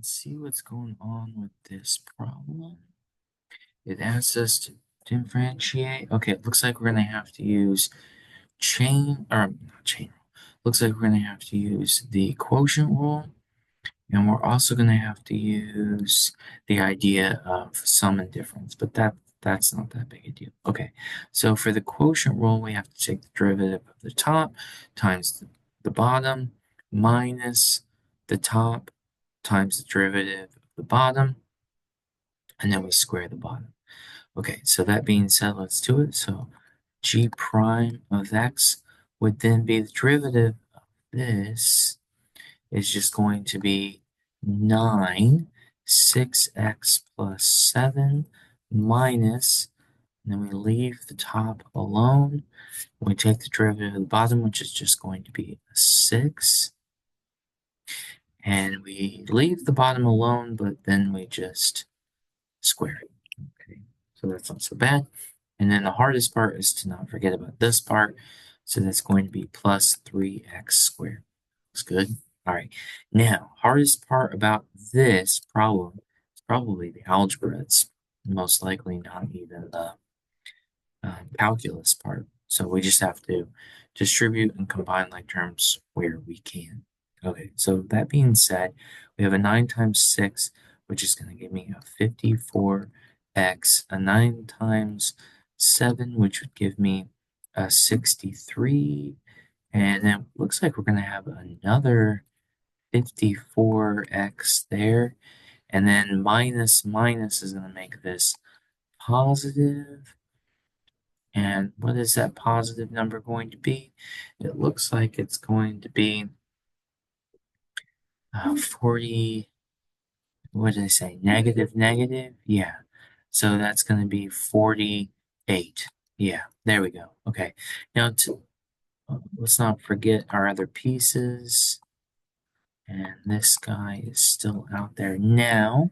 Let's see what's going on with this problem. It asks us to differentiate. Okay, it looks like we're gonna have to use not chain rule. Looks like we're gonna have to use the quotient rule, and we're also gonna have to use the idea of sum and difference, but that's not that big a deal. Okay, so for the quotient rule, we have to take the derivative of the top times the bottom minus the top times the derivative of the bottom, and then we square the bottom. Okay, so that being said, let's do it. So g prime of x would then be the derivative of this is just going to be 9, 6x plus 7 minus, and then we leave the top alone. We take the derivative of the bottom, which is just going to be a 6. And we leave the bottom alone, but then we just square it. Okay, so that's not so bad. And then the hardest part is to not forget about this part. So that's going to be plus 3x squared. Looks good. All right. Now, hardest part about this problem is probably the algebra. It's most likely not even the calculus part. So we just have to distribute and combine like terms where we can. Okay, so that being said, we have a 9 times 6, which is going to give me a 54x, a 9 times 7, which would give me a 63, and then it looks like we're going to have another 54x there, and then minus is going to make this positive. And what is that positive number going to be? It looks like it's going to be 40, what did I say? Negative. Yeah. So that's going to be 48. Yeah, there we go. Okay. Now, let's not forget our other pieces. And this guy is still out there. Now,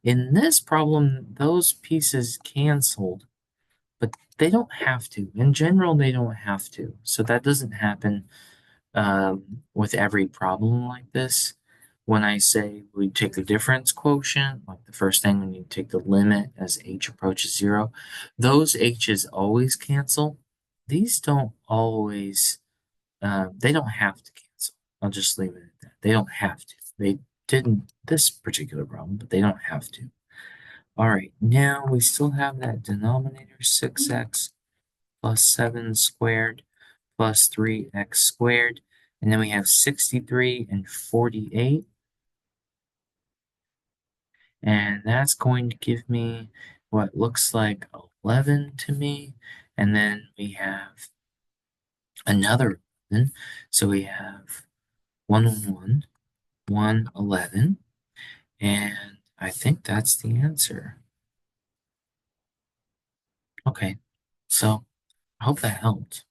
in this problem, those pieces canceled, but they don't have to. In general, they don't have to. So that doesn't happen with every problem like this. When I say we take the difference quotient, like the first thing when you take the limit as h approaches 0, those h's always cancel. These don't always, they don't have to cancel. I'll just leave it at that. They don't have to. They didn't this particular problem, but they don't have to. All right, now we still have that denominator 6x plus 7 squared plus 3x squared. And then we have 63 and 48. And that's going to give me what looks like 11 to me. And then we have another 11. So we have 1, 11. And I think that's the answer. Okay, so I hope that helped.